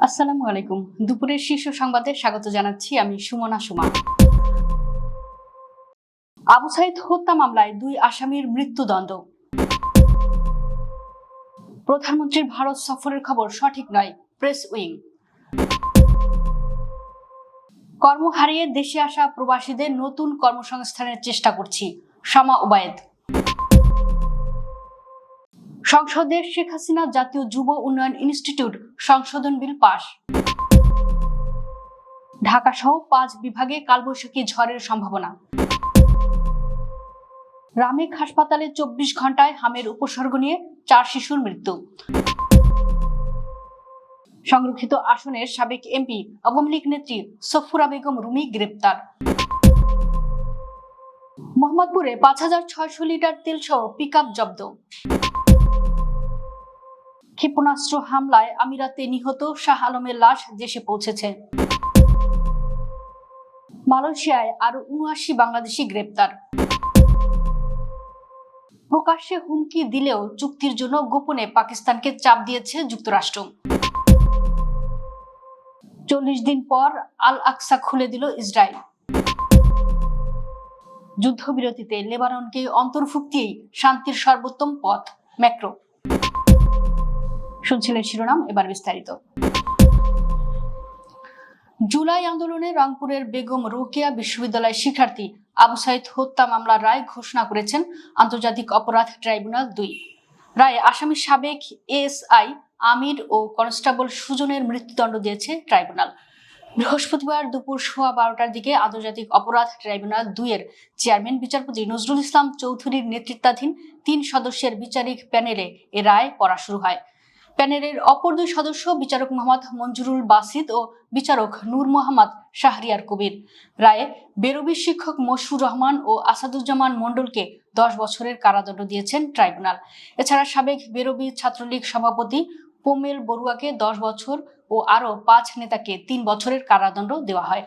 আসসালামু আলাইকুম। দুপুরের শীর্ষ সংবাদে স্বাগত জানাচ্ছি আমি সুমনা সুমা। আবু সাইদ হত্যা মামলায় 2 আসামির মৃত্যুদণ্ড। প্রধানমন্ত্রীর ভারত সফরের খবর সঠিক নয়, প্রেস উইং। কর্ম হারিয়ে দেশে আসা প্রবাসীদের নতুন কর্মসংস্থানের চেষ্টা করছি, শামা ওবায়েদ। সংসদে শেখ হাসিনা জাতীয় যুব উন্নয়ন ইনস্টিটিউট সংশোধন বিল পাস। ঢাকা সহ 5 বিভাগে কালবৈশাখী ঝড়ের সম্ভাবনা। রামেক হাসপাতালে 24 ঘন্টায় হামের উপসর্গ নিয়ে 4 শিশুর মৃত্যু। সংরক্ষিত আসনের সাবেক এমপি আওয়ামী লীগ নেত্রী সফুরা বেগম রুমি গ্রেপ্তার। মোহাম্মদপুরে 5600 লিটার তেলসহ পিকআপ জব্দ। ক্ষেপণাস্ত্র হামলায় আমিরাতে নিহত শাহ আলমের লাশ দেশে পৌঁছেছে। মালয়েশিয়ায় আরো 79 বাংলাদেশি গ্রেপ্তার। প্রকাশ্যে হুমকি দিলেও চুক্তির জন্য গোপনে পাকিস্তানকে চাপ দিয়েছে যুক্তরাষ্ট্র। 40 দিন পর আল আকসা খুলে দিল ইসরায়েল। যুদ্ধবিরতিতে লেবাননকে অন্তর্ভুক্তিই শান্তির সর্বোত্তম পথ, ম্যাক্রো। শুনছিলেন শিরোনাম, এবার বিস্তারিত। জুলাই আন্দোলনে রংপুরের বেগম রোকেয়া বিশ্ববিদ্যালয় শিক্ষার্থী আবু সাইদ হত্যা মামলার রায় ঘোষণা করেছেন আন্তর্জাতিক অপরাধ ট্রাইব্যুনাল 2। রায়ে আসামি সাবেক এএসআই আমির ও কনস্টেবল সুজনের মৃত্যুদণ্ড দিয়েছে ট্রাইব্যুনাল। বৃহস্পতিবার দুপুর 12:15টার দিকে আন্তর্জাতিক অপরাধ ট্রাইব্যুনাল 2 এর চেয়ারম্যান বিচারপতি নজরুল ইসলাম চৌধুরীর নেতৃত্বাধীন 3 সদস্যের বিচারিক প্যানেলে এ রায় পড়া শুরু হয়। প্যানেলের অপর 2 সদস্য বিচারক মোহাম্মদ মঞ্জুরুল বাসিদ ও বিচারক নূর মোহাম্মদ শাহরিয়ার কবির। রায়ে বেরবি শিক্ষক মশরুর রহমান ও আসাদুজ্জামান মণ্ডলকে 10 বছরের কারাদণ্ড দিয়েছেন ট্রাইব্যুনাল। এছাড়া সাবেক বেরবি ছাত্রলীগ সভাপতি পোমেল বড়ুয়াকে 10 বছর ও আরো 5 নেতাকে 3 বছরের কারাদণ্ড দেওয়া হয়।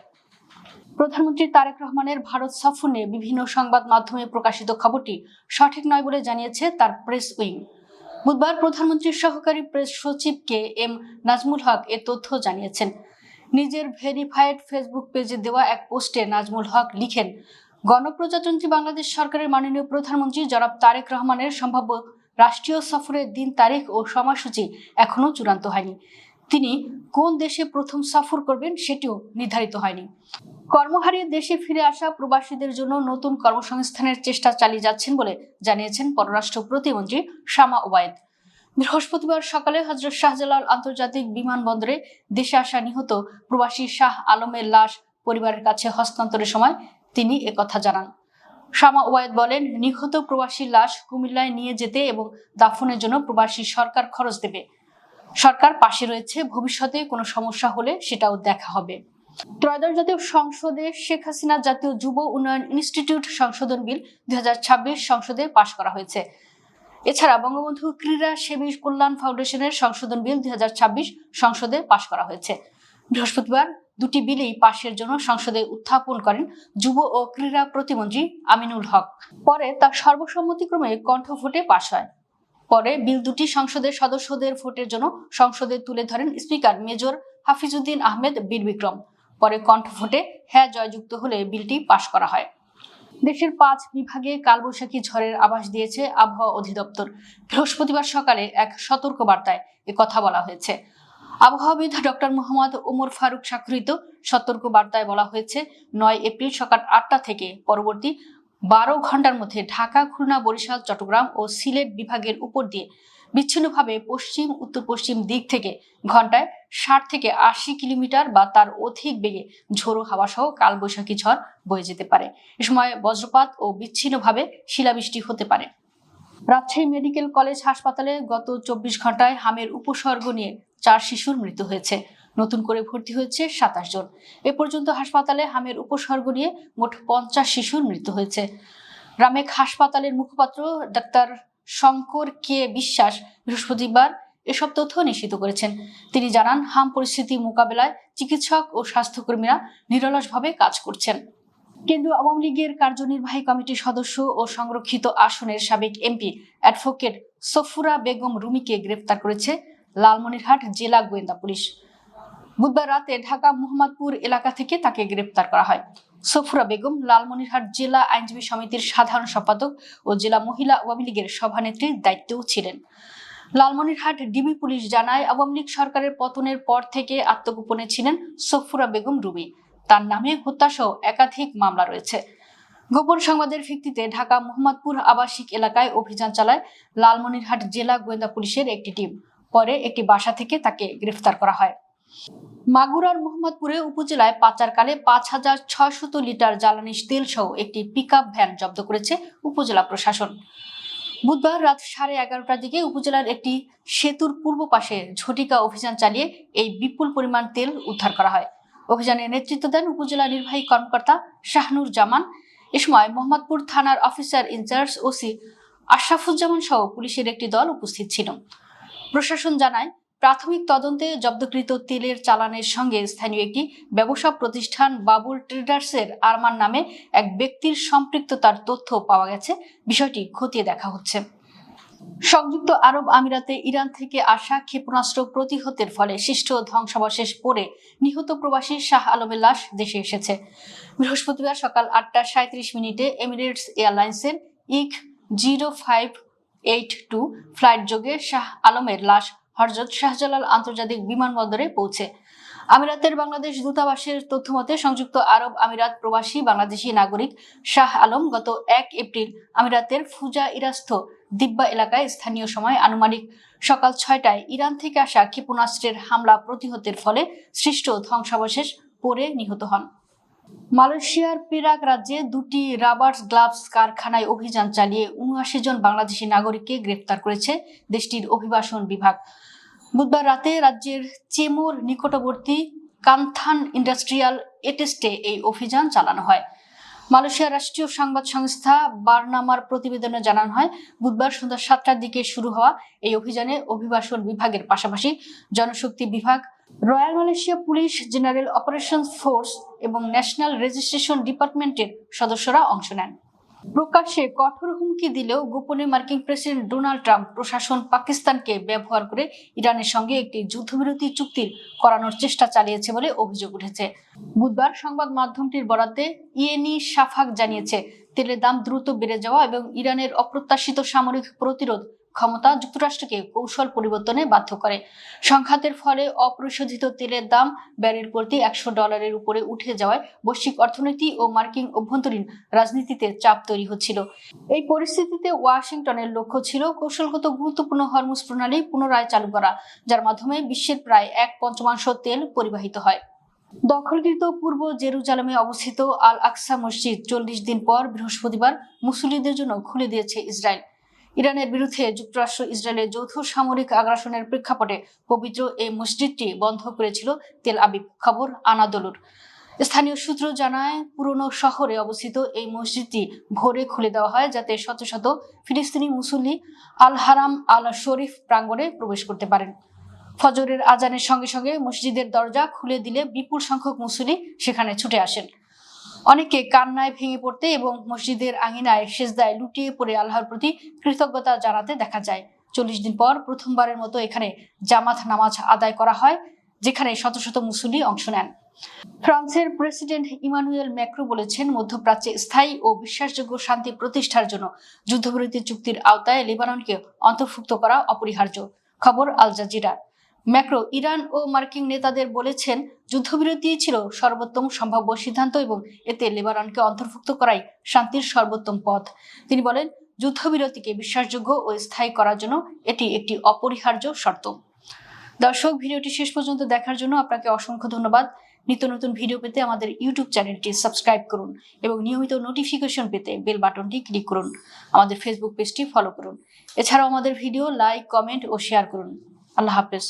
প্রধানমন্ত্রী তারেক রহমানের ভারত সফর নিয়ে বিভিন্ন সংবাদ মাধ্যমে প্রকাশিত খবরটি সঠিক নয় বলে জানিয়েছে তার প্রেস উইং। বুধবার প্রধানমন্ত্রীর সহকারী প্রেস সচিব কে এম নাজমুল হক এ তথ্য জানিয়েছেন। নিজের ভেরিফাইড ফেসবুক পেজে দেওয়া এক পোস্টে নাজমুল হক লিখেন, গণপ্রজাতন্ত্রী বাংলাদেশ সরকারের মাননীয় প্রধানমন্ত্রী জনাব তারেক রহমানের সম্ভাব্য রাষ্ট্রীয় সফরের দিন, তারিখ ও সময়সূচি এখনো চূড়ান্ত হয়নি। তিনি কোন দেশে প্রথম সফর করবেন সেটিও নির্ধারিত হয়নি। কর্মহারিয়ে দেশে ফিরে আসা প্রবাসীদের জন্য নতুন কর্মসংস্থানের চেষ্টা চালিয়ে যাচ্ছেন বলে জানিয়েছেন পররাষ্ট্র প্রতিমন্ত্রী শামা ওবায়েদ। বৃহস্পতিবার সকালে হযরত শাহজালাল আন্তর্জাতিক বিমানবন্দরে দেশে আসা নিহত প্রবাসী শাহ আলমের লাশ পরিবারের কাছে হস্তান্তরের সময় তিনি একথা জানান। শামা ওবায়েদ বলেন, নিহত প্রবাসীর লাশ কুমিল্লায় নিয়ে যেতে এবং দাফনের জন্য প্রবাসী সরকার খরচ দেবে। সরকার পাশে রয়েছে, ভবিষ্যতে কোনো সমস্যা হলে সেটাও দেখা হবে। ত্রয়োদশ জাতীয় সংসদে শেখ হাসিনা জাতীয় যুব উন্নয়ন ইনস্টিটিউট সংশোধন বিল 2026 সংসদে পাশ করা হয়েছে। এছাড়া বঙ্গবন্ধু ক্রীড়া সেবী কল্যাণ ফাউন্ডেশনের সংশোধন বিল 2026 সংসদে পাশ করা হয়েছে। বৃহস্পতিবার দুটি বিলই পাশের জন্য সংসদে উত্থাপন করেন যুব ও ক্রীড়া প্রতিমন্ত্রী আমিনুল হক। পরে তা সর্বসম্মতিক্রমে কণ্ঠভোটে পাশ হয়। পরে বিল দুটি সংসদের সদস্যদের ভোটের জন্য সংসদে তুলে ধরেন স্পিকার মেজর হাফিজউদ্দিন আহমেদ বীর বিক্রম। পরে কণ্ঠভোটে হ্যাঁ জয়যুক্ত হলে বিলটি পাশ করা হয়। দেশের 5 বিভাগে কালবৈশাখী ঝড়ের আভাস দিয়েছে আবহাওয়া অধিদপ্তর। বৃহস্পতিবার সকালে এক সতর্ক বার্তায় কথা বলা হয়েছে। আবহাওয়াবিদ ডক্টর মোহাম্মদ ওমর ফারুক স্বাক্ষরিত সতর্ক বার্তায় বলা হয়েছে, 9 এপ্রিল সকাল 8টা থেকে পরবর্তী 12 ঘন্টার মধ্যে ঢাকা, খুলনা, বরিশাল, চট্টগ্রাম ও সিলেট বিভাগের উপর দিয়ে বিচ্ছিন্নভাবে পশ্চিম উত্তর পশ্চিম দিক থেকে ঘন্টায় 60 থেকে 80 কিলোমিটার বা তার অধিক বেগে ঝোড়ো হাওয়া সহ কালবৈশাখী ঝড় বয়ে যেতে পারে। এ সময় বজ্রপাত ও বিচ্ছিন্নভাবে শিলাবৃষ্টি হতে পারে। রাজশাহী মেডিকেল কলেজ হাসপাতালে গত 24 ঘন্টায় হামের উপসর্গ নিয়ে 4 শিশুর মৃত্যু হয়েছে। নতুন করে ভর্তি হয়েছে 27 জন। এ পর্যন্ত হাসপাতালে হামের উপসর্গ নিয়ে মোট 50 শিশুর মৃত্যু হয়েছে। রামেক হাসপাতালের মুখপাত্র ডাক্তার শঙ্কর কে বিশ্বাস বৃহস্পতিবার এসব তথ্য নিশ্চিত করেছেন। তিনি জানান, হাম পরিস্থিতি মোকাবেলায় চিকিৎসক ও স্বাস্থ্যকর্মীরা নিরলসভাবে কাজ করছেন। কেন্দ্রীয় আওয়ামী লীগের কার্যনির্বাহী কমিটির সদস্য ও সংরক্ষিত আসনের সাবেক এমপি অ্যাডভোকেট সফুরা বেগম রুমিকে গ্রেফতার করেছে লালমনিরহাট জেলা গোয়েন্দা পুলিশ। বুধবার রাতে ঢাকা মোহাম্মদপুর এলাকা থেকে তাকে গ্রেপ্তার করা হয়। সফুরা বেগম লালমনিরহাট জেলা আইনজীবী সমিতির সাধারণ সম্পাদক ও জেলা মহিলা আওয়ামী লীগের সভানেত্রীর দায়িত্বেও ছিলেন। লালমনিরহাট ডিবি পুলিশ জানায়, আওয়ামী লীগ সরকারের পতনের পর থেকে আত্মগোপনে ছিলেন সফুরা বেগম রুবি। তার নামে হত্যাসহ একাধিক মামলা রয়েছে। গোপন সংবাদের ভিত্তিতে ঢাকা মোহাম্মদপুর আবাসিক এলাকায় অভিযান চালায় লালমনিরহাট জেলা গোয়েন্দা পুলিশের একটি টিম। পরে একটি বাসা থেকে তাকে গ্রেফতার করা হয়। মাগুরার মোহাম্মদপুরে উপজেলায় পাচারকালে ৫,৬০০ লিটার জ্বালানি তেল সহ একটি পিকআপ ভ্যান জব্দ করেছে উপজেলা প্রশাসন। বুধবার রাত 11:30টার দিকে উপজেলার একটি সেতুর পূর্ব পাশে ঝটিকা অভিযান চালিয়ে এই বিপুল পরিমাণ তেল উদ্ধার করা হয়। অভিযানে নেতৃত্ব দেন উপজেলা নির্বাহী কর্মকর্তা শাহনুর জামান। এ সময় মোহাম্মদপুর থানার অফিসার ইনচার্জ ওসি আশরাফুজ্জামান সহ পুলিশের একটি দল উপস্থিত ছিল। প্রশাসন জানায়, প্রাথমিক তদন্তে জব্দকৃত তেলের চালানের সঙ্গে স্থানীয় একটি ব্যবসা প্রতিষ্ঠান বাবুল ট্রেডার্সের আরমান নামে এক ব্যক্তির সম্পৃক্ততার তথ্য পাওয়া গেছে। বিষয়টি খতিয়ে দেখা হচ্ছে। সংযুক্ত আরব আমিরাতে ইরান থেকে আসা ক্ষেপণাস্ত্র প্রতিহতের ফলে সৃষ্ট ধ্বংসাবশেষ পড়ে নিহত প্রবাসী শাহ আলমের লাশ দেশে এসেছে। বৃহস্পতিবার সকাল 8:37 এমিরেটস এয়ারলাইন্সের ইক 0582 ফ্লাইট যোগে শাহ আলমের লাশ হযরত শাহজালাল আন্তর্জাতিক বিমানবন্দরে পৌঁছে। আমিরাতের বাংলাদেশ দূতাবাসের তথ্যমতে, সংযুক্ত আরব আমিরাত প্রবাসী বাংলাদেশি নাগরিক শাহ আলম গত 1 এপ্রিল আমিরাতের ফুজা ইরাস্থ দিব্যা এলাকায় স্থানীয় সময় আনুমানিক সকাল 6টায় ইরান থেকে আসা ক্ষেপণাস্ত্রের হামলা প্রতিহতের ফলে সৃষ্ট ধ্বংসাবশেষ পড়ে নিহত হন। মালয়েশিয়ার পেরাক রাজ্যে 2টি রাবার গ্লাভস কারখানায় অভিযান চালিয়ে 79 জন বাংলাদেশি নাগরিককে গ্রেফতার করেছে দেশটির অভিবাসন বিভাগ। বুধবার রাতে রাজ্যের চেমোর নিকটবর্তী কান্থান ইন্ডাস্ট্রিয়াল এটেস্টে এই অভিযান চালানো হয়। মালয়েশিয়ার রাষ্ট্রীয় সংবাদ সংস্থা বার্নামার প্রতিবেদনে জানানো হয়, বুধবার সন্ধ্যা 7টার দিকে শুরু হওয়া এই অভিযানে অভিবাসন বিভাগের পাশাপাশি জনশক্তি বিভাগ, royal Malaysia police, general operations force এবং ন্যাশনাল রেজিস্ট্রেশন ডিপার্টমেন্টের সদস্যরা অংশ নেন। প্রকাশ্যে কঠোর হুমকি দিলেও গোপনে মার্কিন প্রেসিডেন্ট ডোনাল্ড ট্রাম্প প্রশাসন পাকিস্তানকে ব্যবহার করে ইরানের সঙ্গে একটি যুদ্ধবিরতি চুক্তি করানোর চেষ্টা চালিয়েছে বলে অভিযোগ উঠেছে। বুধবার সংবাদ মাধ্যমটির বরাদ্দে ইয়েনি শাফাক জানিয়েছে, তেলের দাম দ্রুত বেড়ে যাওয়া এবং ইরানের অপ্রত্যাশিত সামরিক প্রতিরোধ ক্ষমতা যুক্তরাষ্ট্রকে কৌশল পরিবর্তনে বাধ্য করে। সংঘাতের ফলে অপরিশোধিত তেলের দাম ব্যারেল প্রতি $100 উপরে উঠে যাওয়ায় বৈশ্বিক অর্থনীতি ও মার্কিন অভ্যন্তরীণ রাজনীতিতে চাপ তৈরি হচ্ছিল। এই পরিস্থিতিতে ওয়াশিংটনের লক্ষ্য ছিল কৌশলগত গুরুত্বপূর্ণ হরমুজ প্রণালী পুনরায় চালু করা, যার মাধ্যমে বিশ্বের প্রায় 1/5 তেল পরিবাহিত হয়। দখলকৃত পূর্ব জেরুজালেমে অবস্থিত আল আকসা মসজিদ 40 দিন পর বৃহস্পতিবার মুসল্লিদের জন্য খুলে দিয়েছে ইসরায়েল। ইরানের বিরুদ্ধে যুক্তরাষ্ট্র ইসরায়েলের যৌথ সামরিক আগ্রাসনের প্রেক্ষাপটে পবিত্র এই মসজিদটি বন্ধ করেছিল তেল আবিব। খবর আনাদোলুর। স্থানীয় সূত্র জানায়, পুরনো শহরে অবস্থিত এই মসজিদটি ভোরে খুলে দেওয়া হয় যাতে শত শত ফিলিস্তিনি মুসল্লি আল হারাম আল শরীফ প্রাঙ্গণে প্রবেশ করতে পারেন। ফজরের আজানের সঙ্গে সঙ্গে মসজিদের দরজা খুলে দিলে বিপুল সংখ্যক মুসল্লি সেখানে ছুটে আসেন। অনেকে কান্নায় ভেঙে পড়তে এবং মসজিদের আঙিনায় সেজদায় লুটিয়ে পড়ে আল্লাহর প্রতি কৃতজ্ঞতা জানাতে দেখা যায়। 40 দিন পর প্রথমবারের মতো এখানে জামাত নামাজ আদায় করা হয়, যেখানে শত শত মুসল্লি অংশ নেন। ফ্রান্সের প্রেসিডেন্ট ইমানুয়েল ম্যাক্রো বলেছেন, মধ্যপ্রাচ্যে স্থায়ী ও বিশ্বাসযোগ্য শান্তি প্রতিষ্ঠার জন্য যুদ্ধবিরতি চুক্তির আওতায় লেবাননকে অন্তর্ভুক্ত করা অপরিহার্য। খবর আল জাজিরা। ম্যাক্রো ইরান ও মার্কিন নেতাদের বলেছেন, যুদ্ধবিরতি ছিল সর্বোত্তম সম্ভাব্য সিদ্ধান্ত এবং এতে লেবাননকে অন্তর্ভুক্ত করাই শান্তির সর্বোত্তম পথ। তিনি বলেন, যুদ্ধবিরতিকে বিশ্বাসযোগ্য ও স্থায়ী করার জন্য এটি একটি অপরিহার্য শর্ত। দর্শক, ভিডিওটি শেষ পর্যন্ত দেখার জন্য আপনাকে অসংখ্য ধন্যবাদ। নিত্য নতুন ভিডিও পেতে আমাদের ইউটিউব চ্যানেলটি সাবস্ক্রাইব করুন এবং নিয়মিত নোটিফিকেশন পেতে বেল বাটনটি ক্লিক করুন। আমাদের ফেসবুক পেজটি ফলো করুন। এছাড়াও আমাদের ভিডিও লাইক, কমেন্ট ও শেয়ার করুন। আল্লাহ হাফেজ।